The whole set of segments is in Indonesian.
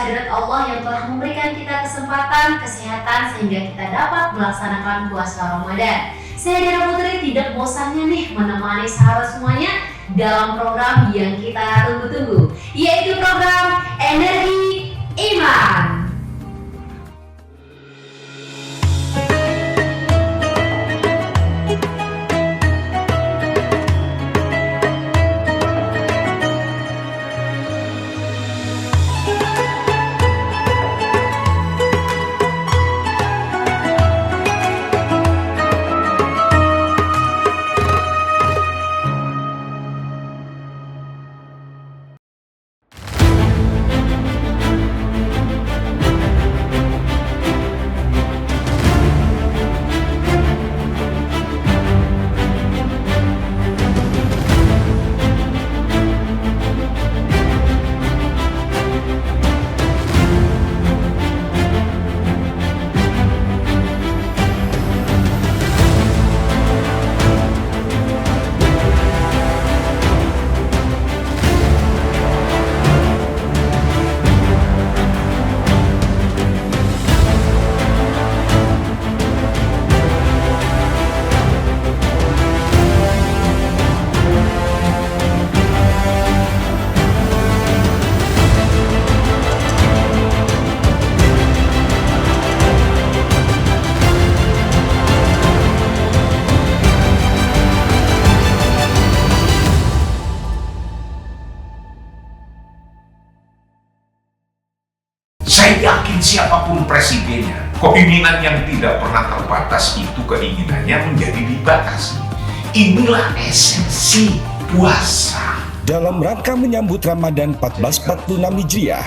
kehadirat Allah yang telah memberikan kita kesempatan, kesehatan sehingga kita dapat melaksanakan puasa Ramadan. Saya Dara Putri tidak bosannya nih menemani sahabat semuanya dalam program yang kita tunggu-tunggu, yaitu program Energi Iman. Saya yakin siapapun presidennya, kepemimpinan yang tidak pernah terbatas itu keinginannya menjadi dibatasi. Inilah esensi puasa. Dalam rangka menyambut Ramadan 1446 Hijriah,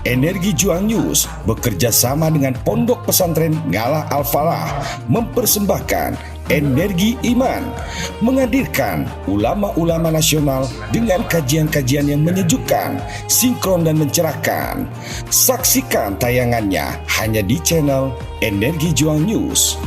Energi Juang News bekerja sama dengan Pondok Pesantren Ngalah Al-Falah mempersembahkan Energi Iman, menghadirkan ulama-ulama nasional dengan kajian-kajian yang menyejukkan, sinkron dan mencerahkan. Saksikan tayangannya hanya di channel Energi Juang News.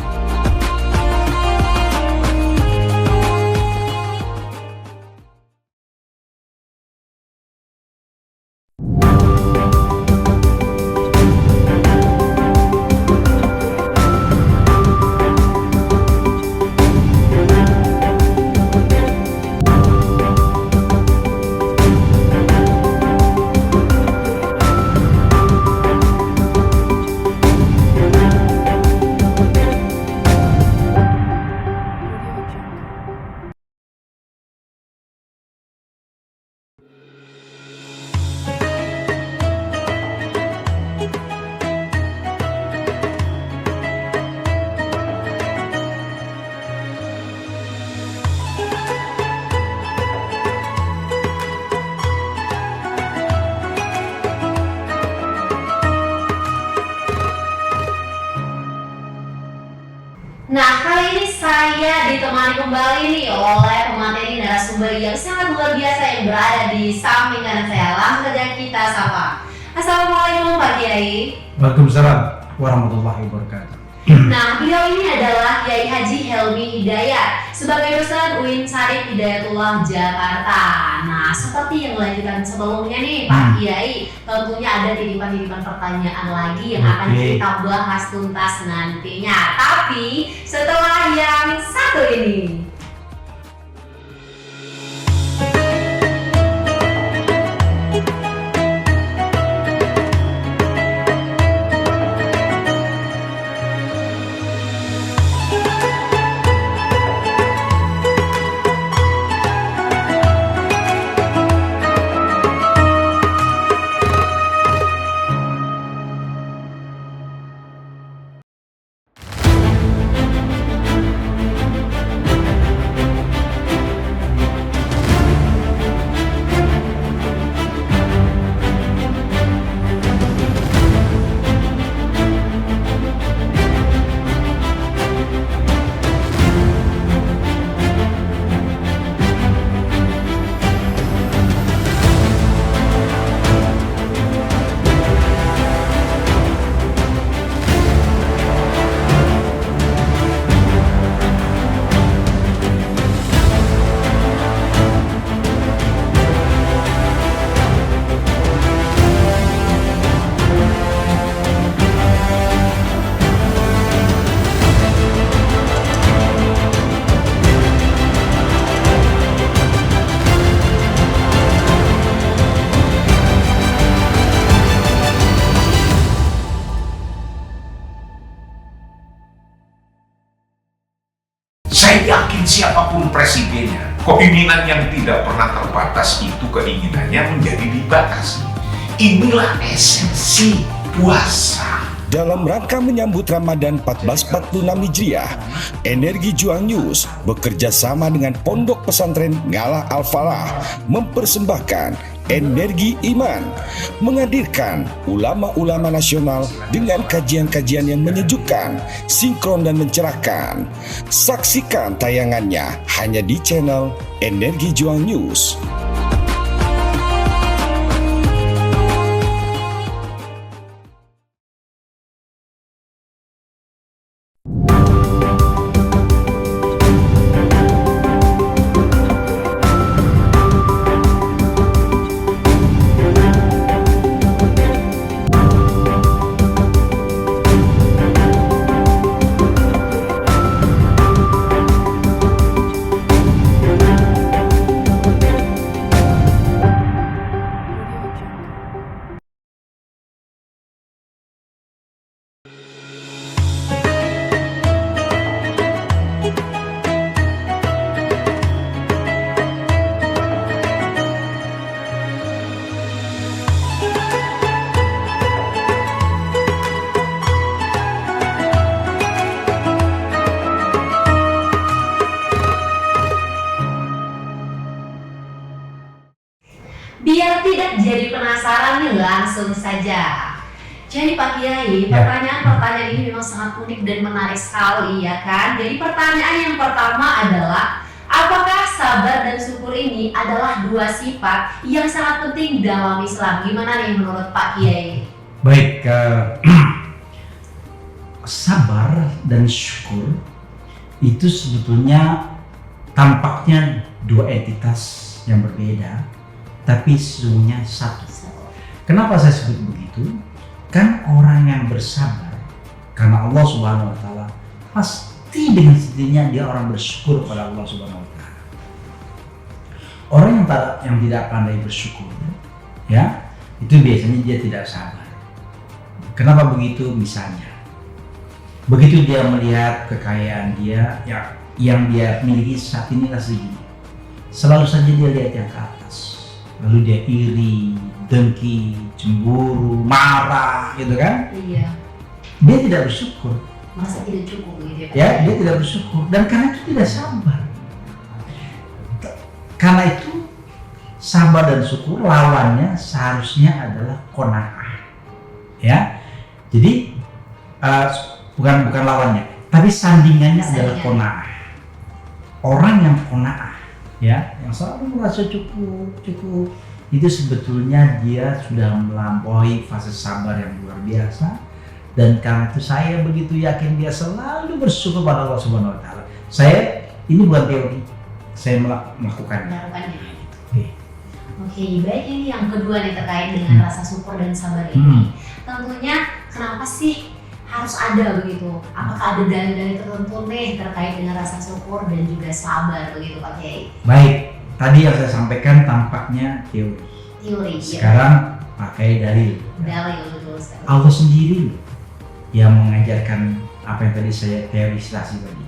Nah, kali ini saya ditemani kembali nih oleh pemateri narasumber yang sangat luar biasa yang berada di samping kanan saya. Langsung saja kita sapa. Assalamualaikum Pak Kiai. Waalaikumsalam warahmatullahi wabarakatuh. Nah, beliau ini adalah Kiai Haji Helmi Hidayat sebagai dosen UIN Syarif Hidayatullah Jakarta. Nah, seperti yang dilanjutkan sebelumnya nih Pak Kiai, tentunya ada titipan-titipan pertanyaan lagi yang akan kita bahas tuntas nantinya. Tapi setelah yang satu ini. siapapun presidennya, kepemimpinan yang tidak pernah terbatas itu keinginannya menjadi dibatasi. Inilah esensi puasa. Dalam rangka menyambut Ramadan 1446 Hijriah, Energi Juang News bekerja sama dengan Pondok Pesantren Ngalah Al-Falah mempersembahkan Energi Iman, menghadirkan ulama-ulama nasional dengan kajian-kajian yang menyejukkan, sinkron dan mencerahkan. Saksikan tayangannya hanya di channel Energi Juang News. Biar tidak jadi penasaran nih, langsung saja. Jadi Pak Kiai, Ya. pertanyaan ini memang sangat unik dan menarik sekali ya kan. Jadi pertanyaan yang pertama adalah, apakah sabar dan syukur ini adalah dua sifat yang sangat penting dalam Islam? Gimana nih menurut Pak Kiai? Baik, sabar dan syukur itu sebetulnya tampaknya dua entitas yang berbeda, tapi sesungguhnya satu. Kenapa saya sebut begitu? Kan orang yang bersabar karena Allah Subhanahu wa Ta'ala, pasti dengan sendirinya dia orang bersyukur pada Allah Subhanahu wa Ta'ala. Orang yang tidak pandai bersyukur, ya, itu biasanya dia tidak sabar. Kenapa begitu? Misalnya, begitu dia melihat kekayaan dia yang dia miliki saat ini segini, selalu saja dia lihat yang ke atas, lalu dia iri, dengki, cemburu, marah, gitu kan? Iya. Dia tidak bersyukur, Masa tidak cukup gitu ya Pak? ya, dia tidak bersyukur dan karena itu tidak sabar. Karena itu sabar dan syukur lawannya seharusnya adalah qanaah, ya. Jadi bukan lawannya, tapi sandingannya adalah qanaah. Orang yang qanaah, ya, yang selalu merasa cukup, itu sebetulnya dia sudah melampaui fase sabar yang luar biasa. Dan karena itu saya begitu yakin dia selalu bersyukur pada Allah Subhanahu wa Ta'ala. Ini bukan teori, saya melakukannya. Melakukannya. Oke. Oke, baik, ini yang kedua nih terkait dengan rasa syukur dan sabar ini. Tentunya kenapa sih harus ada begitu? Apakah ada dalil-dalil tertentu nih terkait dengan rasa syukur dan juga sabar begitu Pak Kiai? Baik, tadi yang saya sampaikan tampaknya teori. Teori, ya. Sekarang pakai dalil. Dalil betul sekali. Allah sendiri yang mengajarkan apa yang tadi saya teorisasi tadi.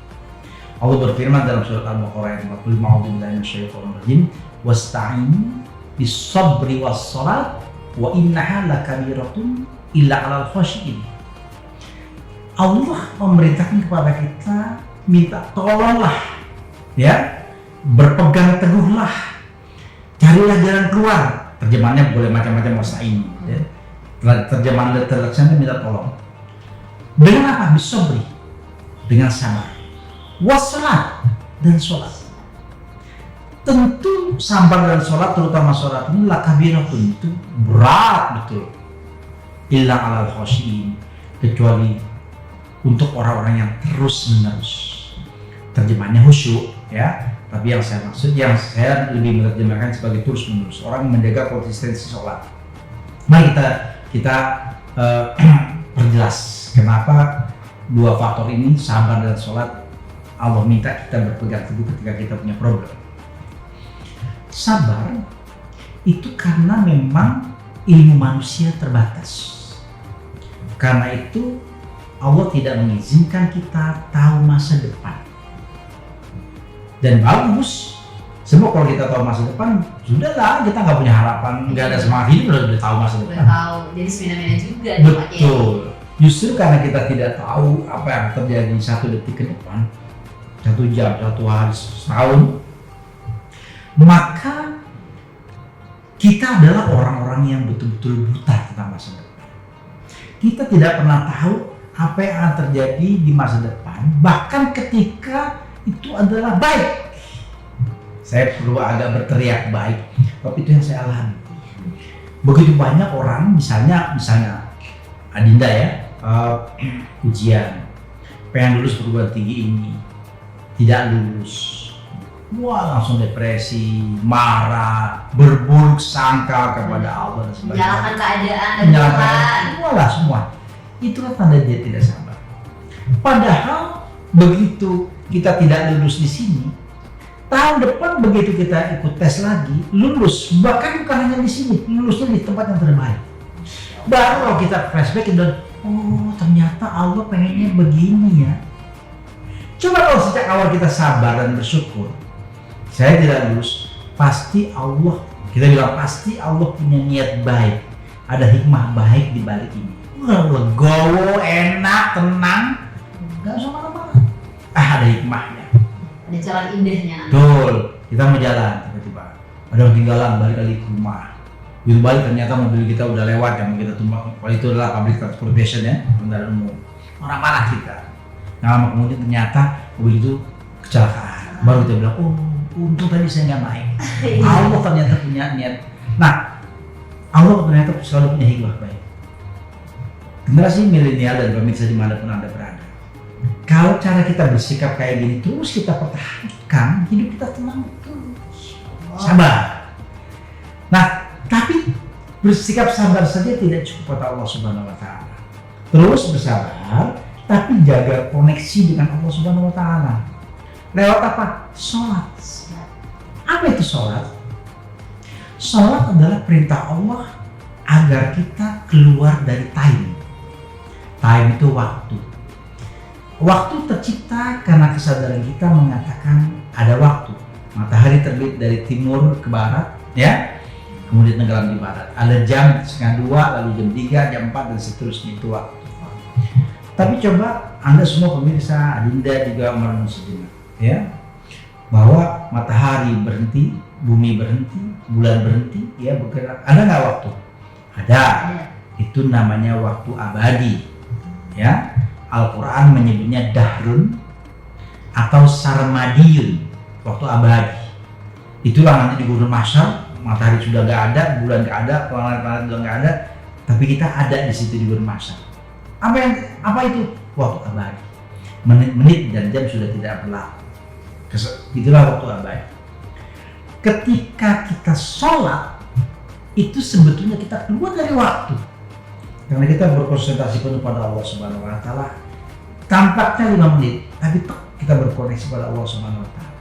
Allah berfirman dalam surat Al-Baqarah ayat 45, "A'udzubillahi minasyaitonir rajim, wasta'inu bis-sabri was-shalah wa innaha lakabiratun illa 'alal khashiyin." Allah memerintahkan kepada kita minta tolonglah, ya, berpegang teguhlah, carilah jalan keluar. Terjemahannya boleh macam-macam, wasta'inu, ya. Terjemahan terlaksana minta tolong. Dengan apa? Bisabri, dengan sabar. Wassalat, dan sholat. Tentu sabar dan sholat, terutama sholat ini lakabiratun, itu berat betul. Illa 'alal khashiyin, kecuali untuk orang-orang yang terus menerus. Terjemahannya khusyuk, ya. Tapi yang saya maksud, yang saya lebih menerjemahkan sebagai terus menerus, orang menjaga konsistensi sholat. Mari kita perjelas kenapa dua faktor ini, sabar dan sholat, Allah minta kita berpegang teguh ketika kita punya problem. Sabar itu karena memang ilmu manusia terbatas. Karena itu Allah tidak mengizinkan kita tahu masa depan. dan bagus. Sebab kalau kita tahu masa depan, sudahlah kita nggak punya harapan, nggak ada semangat hidup, udah tahu masa Udah depan. tahu, jadi semena-mena juga nih Pak Kiai. Betul. Justru karena kita tidak tahu apa yang terjadi 1 detik ke depan, 1 jam, 1 hari, setahun, maka kita adalah orang-orang yang betul-betul buta tentang masa depan. Kita tidak pernah tahu apa yang akan terjadi di masa depan, bahkan ketika itu adalah baik. Saya perlu agak berteriak baik, tapi itu yang saya alami. Begitu banyak orang, misalnya Adinda ya, ujian, pengen lulus perguruan tinggi ini, tidak lulus, wah langsung depresi, marah, berburuk sangka kepada Allah dan sebagainya. Menyalahkan keadaan dan Menyalahkan, Tuhan. walah semua. Itulah tanda dia tidak sabar. Padahal begitu kita tidak lulus di sini, tahun depan begitu kita ikut tes lagi, lulus, bahkan bukan hanya di sini, lulusnya di tempat yang terbaik. Baru kalau kita flashback dan oh ternyata Allah pengennya begini ya. Coba kalau sejak awal kita sabar dan bersyukur, saya tidak lulus, pasti Allah, kita bilang pasti Allah punya niat baik, ada hikmah baik di balik ini. Legowo, enak, tenang, nggak usah mana-mana. Ada hikmahnya. Ada jalan indahnya. Betul, kita mau jalan tiba-tiba ada yang ketinggalan, balik lagi ke rumah. Begitu balik ternyata mobil kita udah lewat yang kita tumbang. Kalau itu adalah public transportation ya, kendaraan umum. Orang marah kita. Nah lama kemudian ternyata mobil itu kecelakaan. Baru kita bilang, oh untung tadi saya nggak naik. Allah ternyata punya niat. Nah, Allah ternyata selalu punya hikmah baik. Generasi milenial dan pemirsa dimanapun Anda berada, kalau cara kita bersikap kayak gini terus kita pertahankan, hidup kita tenang terus, sabar. Nah, tapi bersikap sabar saja tidak cukup kata Allah Subhanahu Wa Taala. Terus bersabar, tapi jaga koneksi dengan Allah Subhanahu Wa Taala. Lewat apa? Sholat. Apa itu sholat? Sholat adalah perintah Allah agar kita keluar dari time. Time itu waktu. Waktu tercipta karena kesadaran kita mengatakan ada waktu. Matahari terbit dari timur ke barat, ya, kemudian tenggelam di barat. Ada jam 1:30, lalu jam 3, jam 4 dan seterusnya, itu waktu. Tapi coba Anda semua pemirsa, Adinda juga merenung sejenak, ya, bahwa matahari berhenti, bumi berhenti, bulan berhenti, ya bergerak. Ada nggak waktu? Ada. Itu namanya waktu abadi, ya. Al-Quran menyebutnya dahrun atau sarmadiyun, waktu abadi. Itulah nanti di gurun mahsyar, matahari sudah nggak ada, bulan nggak ada, planet-planet sudah nggak ada, tapi kita ada di situ di gurun mahsyar. Apa itu? Waktu abadi. Menit-menit dan jam sudah tidak berlaku. Itulah waktu abadi. Ketika kita sholat, itu sebetulnya kita keluar dari waktu. Karena kita berkonsentrasi penuh pada Allah Subhanahu Wa Taala. Tampaknya 5 menit, tapi kita berkoneksi pada Allah Subhanahu Wa Taala.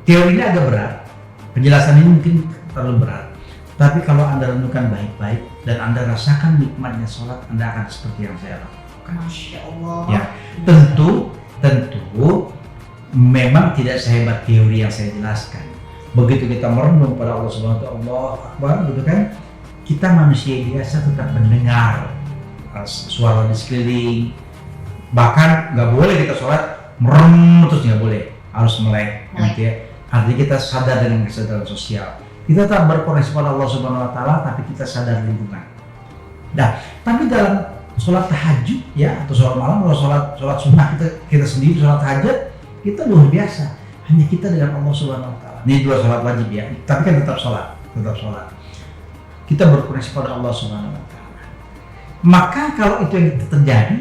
Teorinya agak berat, penjelasan ini mungkin terlalu berat. Tapi kalau Anda renungkan baik-baik dan Anda rasakan nikmatnya sholat, Anda akan seperti yang saya lakukan. Masya Allah. Ya, tentu memang tidak sehebat teori yang saya jelaskan. Begitu kita merenung pada Allah Subhanahu Wa Taala, Allah Akbar, gitu kan? Kita manusia biasa tetap mendengar suara di sekeliling. Bahkan nggak boleh kita sholat merem terus, nggak boleh, harus melek, gitu ya. Artinya kita sadar dengan kesadaran sosial. Kita tetap berkoneksi pada Allah Subhanahu Wa Taala, tapi kita sadar lingkungan. Nah, tapi dalam sholat tahajud ya atau sholat malam, kalau sholat sunnah kita sendiri sholat tahajud, kita luar biasa. Hanya kita dengan Allah Subhanahu Wa Taala. Ini 2 sholat wajib ya, tapi kan tetap sholat. Kita berkoneksi pada Allah Subhanahu Wa Taala. Maka kalau itu yang terjadi,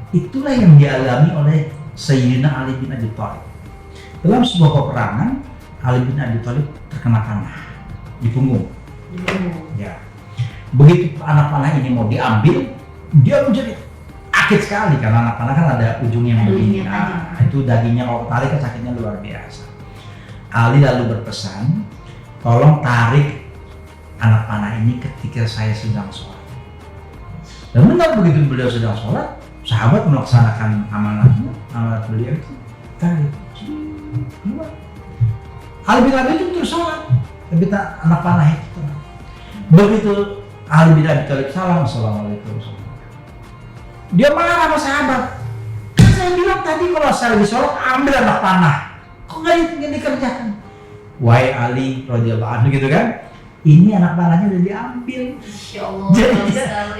itulah yang dialami oleh Sayyidina Ali bin Abi Thalib. Dalam sebuah peperangan, Ali bin Abi Thalib terkena panah di punggung. Ya. Begitu anak panah ini mau diambil, dia menjadi sakit sekali karena anak panah kan ada ujung yang begini. Nah, itu dagingnya kalau tarik kan sakitnya luar biasa. Ali lalu berpesan, tolong tarik anak panah ini ketika saya sedang sholat. Dan benar begitu beliau sedang sholat, sahabat melaksanakan amanat beliau itu tarik. keluar. Ali bin Abi Thalib terus sholat, tapi anak panah itu. Begitu Ali bin Abi Thalib salam, assalamualaikum. Dia marah sama sahabat. Kan saya bilang tadi kalau saya lagi sholat ambil anak panah, kok nggak dikerjakan? Wahai Ali radhiyallahu anhu gitu kan? Ini anak panahnya udah diambil. Insya Allah.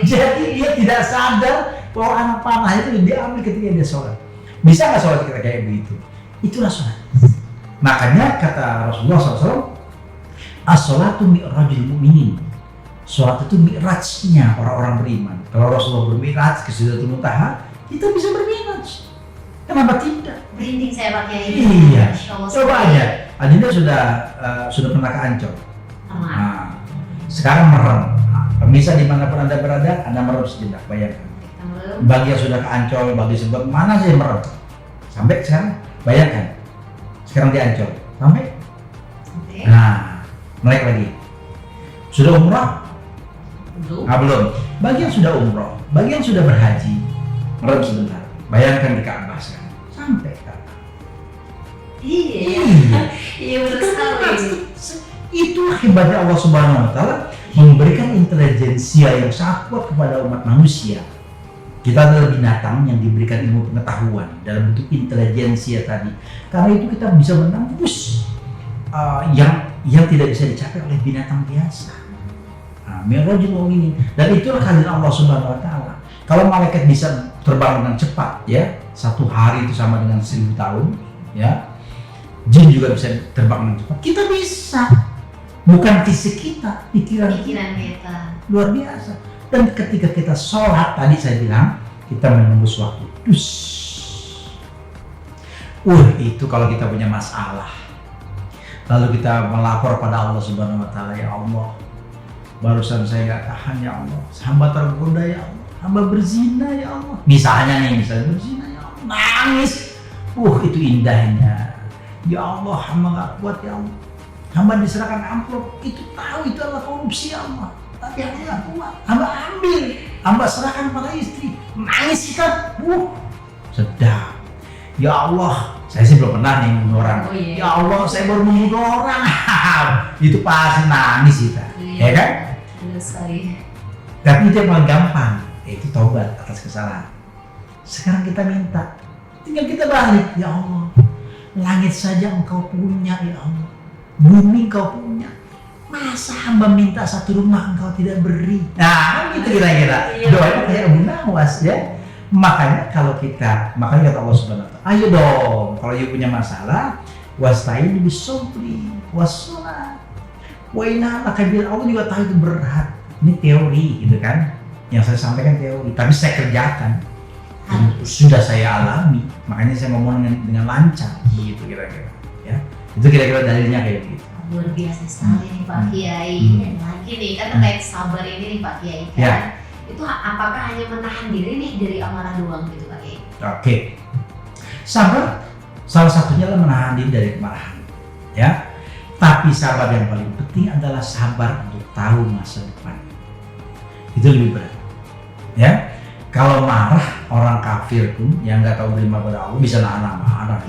Jadi dia tidak sadar bahwa anak panah itu udah diambil ketika dia sholat. Bisa nggak sholat kita kayak begitu? Itulah sholat. Makanya kata Rasulullah SAW, as-sholatu mi'rajul mu'minin. Sholat itu mi'rajnya orang-orang beriman. Kalau Rasulullah bermi'raj ke Sidratul Muntaha, kita bisa bermi'raj. Kenapa tidak? Merinding saya pakai ini. Iya. Insya Allah. Coba aja. Adinda sudah pernah ke Ancol. Nah, sekarang merem. Pemirsa dimanapun Anda berada, Anda merem sejenak. Bayangkan. Bagi yang sudah ke Ancol, bagi sebab mana sih merem? Sampai sekarang, bayangkan. Sekarang di Ancol, sampai. Nah, melek lagi. Sudah umrah? Belum. Belum. Bagi yang sudah umrah, bagi yang sudah berhaji, merem sebentar. Bayangkan di Ka'bah sekarang. Sampai Ka'bah. Iya. Iya betul sekali. Itulah hebatnya Allah Subhanahu wa Ta'ala memberikan intelijensia yang sangat kuat kepada umat manusia. Kita adalah binatang yang diberikan ilmu pengetahuan dalam bentuk intelijensia tadi. Karena itu kita bisa menembus yang tidak bisa dicapai oleh binatang biasa. Mi'rajul mu'minin. Dan itulah kehadiran Allah Subhanahu wa Ta'ala. Kalau malaikat bisa terbang dengan cepat, ya, satu hari itu sama dengan 1000 tahun, ya. Jin juga bisa terbang dengan cepat. Kita bisa. Bukan fisik kita, pikiran kita. Luar biasa. Dan ketika kita sholat, tadi saya bilang, kita menembus waktu. Itu kalau kita punya masalah. Lalu kita melapor pada Allah Subhanahu wa Ta'ala, ya Allah, barusan saya nggak tahan ya Allah, hamba tergoda ya Allah, hamba berzina ya Allah. Misalnya berzina ya Allah, nangis. Itu indahnya. Ya Allah, hamba nggak kuat ya Allah. Hamba diserahkan amplop, itu tahu itu adalah korupsi ya Allah. Tapi hamba nggak kuat, hamba ambil, hamba serahkan pada istri. Nangis kita, sedap. Ya Allah, saya sih belum pernah nih membunuh orang. Ya Allah, saya baru membunuh orang. Itu pasti nangis kita, ya kan? Tapi itu yang paling gampang, yaitu taubat atas kesalahan. Sekarang kita minta, tinggal kita balik. Ya Allah, langit saja Engkau punya ya Allah, bumi Engkau punya. Masa hamba minta satu rumah Engkau tidak beri? Nah, gitu kira-kira. Doanya kayak Abu Nawas ya. Makanya kata Allah Subhanahu wa Ta'ala, ayo dong, kalau you punya masalah, wasta'in bis-sabri was-shalah. Wa inna lakabil, Allah juga tahu itu berat. Ini teori gitu kan. Yang saya sampaikan teori, tapi saya kerjakan. Sudah saya alami, makanya saya ngomong dengan lancar gitu kira-kira. Ya. Itu kira-kira dalilnya kayak gitu. Luar biasa sekali nih Pak Kiai. Dan lagi nih kan terkait sabar ini nih Pak Kiai kan. Ya. Itu apakah hanya menahan diri nih dari amarah doang gitu Pak Kiai? Oke. Sabar salah satunya adalah menahan diri dari kemarahan. Ya. Tapi sabar yang paling penting adalah sabar untuk tahu masa depan. Itu lebih berat. Ya. Kalau marah orang kafir pun yang nggak tahu beriman pada Allah bisa nahan marah.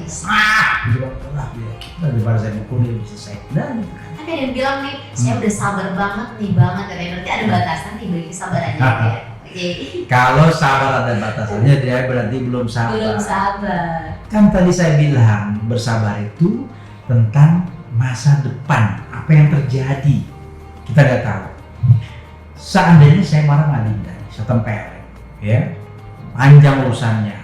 Daripada saya mukul dia bisa saya. Dan ada yang bilang nih, saya udah sabar banget nih berarti ada batasan nih bagi kesabarannya ya. Oke. Kalau sabar ada batasannya, dia berarti belum sabar. Belum sabar. Kan tadi saya bilang bersabar itu tentang masa depan, apa yang terjadi kita nggak tahu. Seandainya saya marah sama Adinda, saya tempelin, ya, panjang urusannya,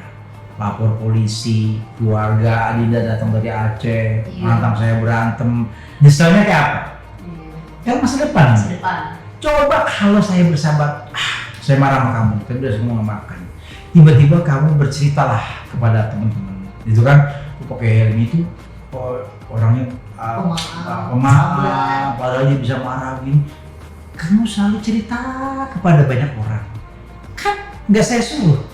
lapor polisi, keluarga Adinda datang dari Aceh, mantan saya berantem, nyeselnya kayak apa? Kan masa depan. Masa depan. Coba kalau saya bersabar, saya marah sama kamu, tapi udah semua makan. Tiba-tiba kamu berceritalah kepada teman-teman, itu kan, pakai helm itu orangnya pemaaf, padahal dia bisa marah gini. Kamu selalu cerita kepada banyak orang, kan nggak saya suruh,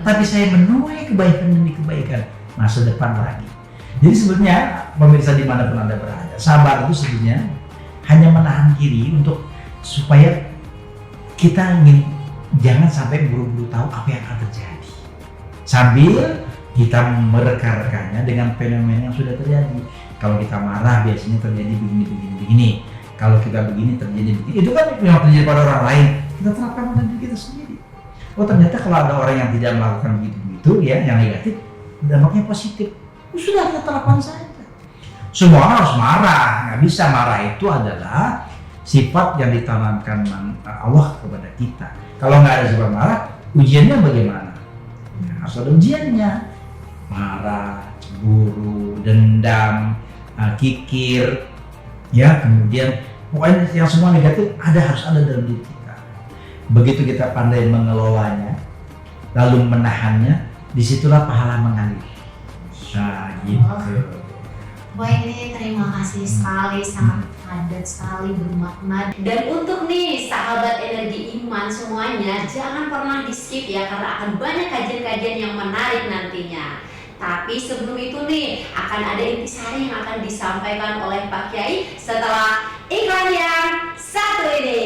tapi saya menuai kebaikan demi kebaikan masa depan lagi. Jadi sebenarnya pemirsa dimanapun Anda berada, sabar itu sebenarnya hanya menahan diri untuk supaya kita jangan sampai buru-buru tahu apa yang akan terjadi. Sambil kita mereka-rekanya dengan fenomena yang sudah terjadi. Kalau kita marah biasanya terjadi begini. Kalau kita begini terjadi begini. Itu kan memang terjadi pada orang lain. Kita terapkan pada diri kita sendiri. Oh ternyata kalau ada orang yang tidak melakukan begitu ya, yang negatif, dampaknya positif. Sudah kita terapkan saja. Semua orang harus marah. Nggak bisa marah, itu adalah sifat yang ditanamkan Allah kepada kita. Kalau nggak ada sifat marah, ujiannya bagaimana? Ya, harus ada ujiannya. Marah, cemburu, dendam, kikir, ya kemudian pokoknya yang semua negatif harus ada dalam diri kita. Begitu kita pandai mengelolanya, lalu menahannya, disitulah pahala mengalir. Nah gitu. Baik nih, terima kasih sekali, sangat padat sekali, bermakna. Dan untuk nih sahabat energi iman semuanya, jangan pernah di skip ya, karena akan banyak kajian-kajian yang menarik nantinya. Tapi sebelum itu nih, akan ada intisari yang akan disampaikan oleh Pak Kiai setelah iklan yang satu ini.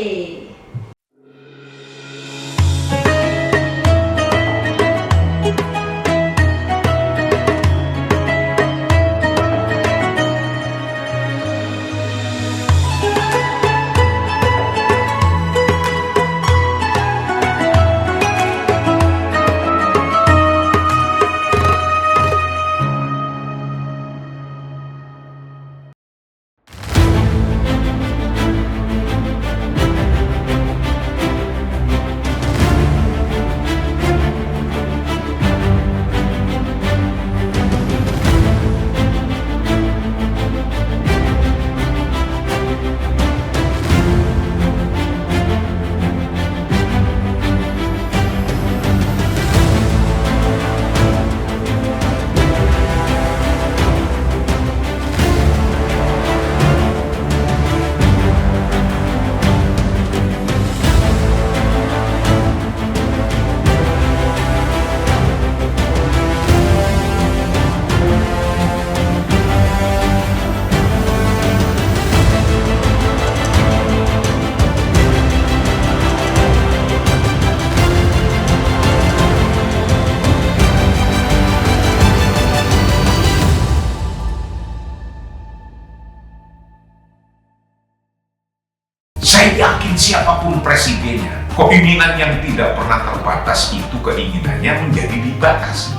Saya yakin siapapun presidennya, kepemimpinan yang tidak pernah terbatas itu keinginannya menjadi dibatasi.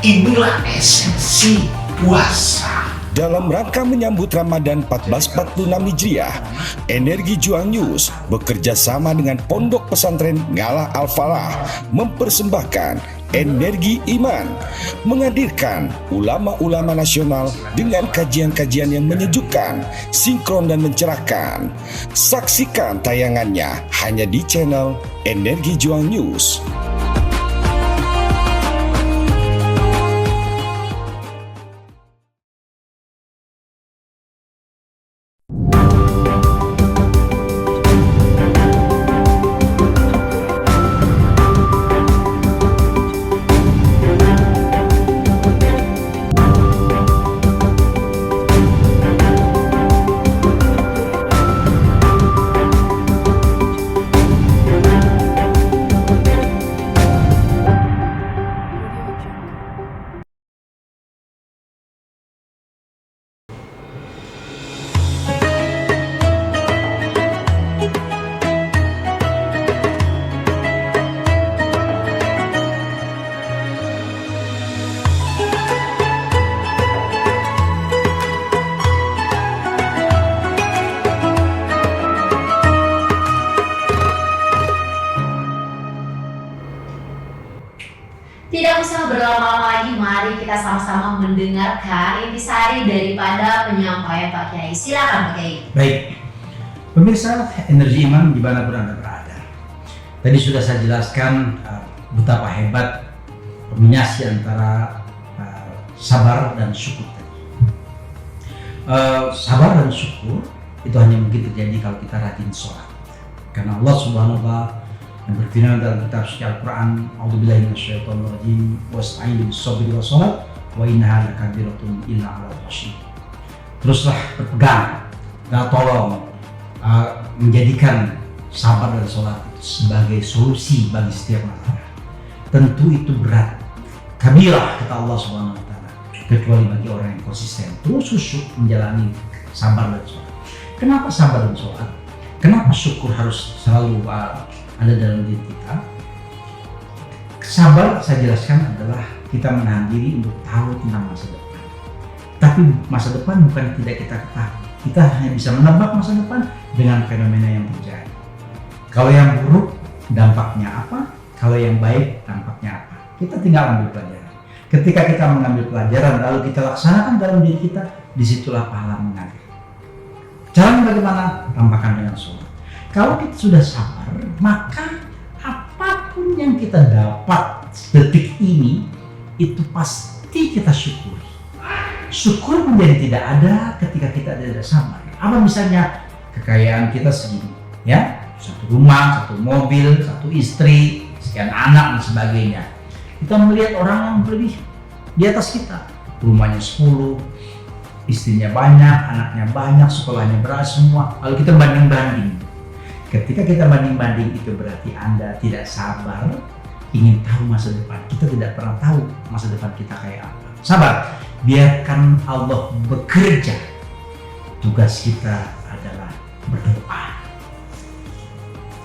Inilah esensi puasa. Dalam rangka menyambut Ramadan 1446 Hijriah, Energi Juang News bekerja sama dengan Pondok Pesantren Ngalah Al-Falah mempersembahkan Energi Iman, menghadirkan ulama-ulama nasional dengan kajian-kajian yang menyejukkan, sinkron dan mencerahkan. Saksikan tayangannya hanya di channel Energi Juang News. Tidak usah berlama-lama lagi, mari kita sama-sama mendengarkan intisari daripada penyampaian Pak Kiai. Silakan Pak Kiai. Baik, pemirsa Energi Iman dimanapun Anda berada. Tadi sudah saya jelaskan betapa hebat kombinasi antara sabar dan syukur tadi. Sabar dan syukur itu hanya mungkin terjadi kalau kita rajin sholat. Karena Allah Subhanahu wa Ta'ala yang berfirman dalam kitab suci Al-Quran, "A'udzubillahi minasyaitonir rajim, wasta'inu bis-sabri was-shalah, wa innaha lakabiratun illa 'alal khashiyin." Teruslah berpegang dan tolong menjadikan sabar dan sholat itu sebagai solusi bagi setiap masalah. Tentu itu berat kabirah kata Allah Subhanahu wa taala, kecuali bagi orang yang konsisten terus khusyuk menjalani sabar dan sholat. Kenapa sabar dan sholat? Kenapa syukur harus selalu ada dalam diri kita? Sabar saya jelaskan adalah kita menahan diri untuk tahu tentang masa depan. Tapi masa depan bukan tidak kita ketahui. Kita hanya bisa menebak masa depan dengan fenomena yang terjadi. Kalau yang buruk dampaknya apa? Kalau yang baik dampaknya apa? Kita tinggal ambil pelajaran. Ketika kita mengambil pelajaran lalu kita laksanakan dalam diri kita, disitulah pahala mengalir. Caranya bagaimana? Tambahkan dengan sholat. Kalau kita sudah sabar, maka apapun yang kita dapat detik ini itu pasti kita syukuri. Syukur menjadi tidak ada ketika kita tidak sabar. Apa misalnya kekayaan kita segini, ya, satu rumah, satu mobil, satu istri, sekian anak dan sebagainya. Kita melihat orang yang lebih di atas kita, rumahnya 10, istrinya banyak, anaknya banyak, sekolahnya beras semua. Lalu kita banding-banding. Ketika kita banding-banding itu berarti Anda tidak sabar, ingin tahu masa depan. Kita tidak pernah tahu masa depan kita kayak apa. Sabar, biarkan Allah bekerja. Tugas kita adalah berdoa.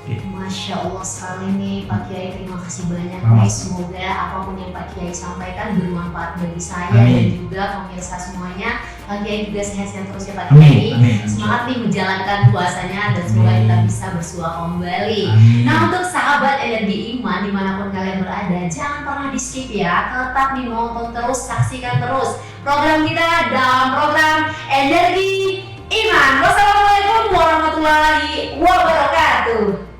Masya Allah sekali nih Pak Kiai, terima kasih banyak Sama. nih. Semoga apapun yang Pak Kiai sampaikan bermanfaat bagi saya Amin. dan juga pemirsa semuanya. Pak Kiai juga sehat-sehat terus ya Pak Amin. Kiai. Amin. Semangat nih menjalankan puasanya dan semoga Amin. kita bisa bersua kembali. Amin. Nah, untuk sahabat energi iman dimanapun kalian berada, jangan pernah di skip ya. Tetap nih nonton terus, saksikan terus program kita dalam program Energi Iman. Wassalamualaikum warahmatullahi wabarakatuh.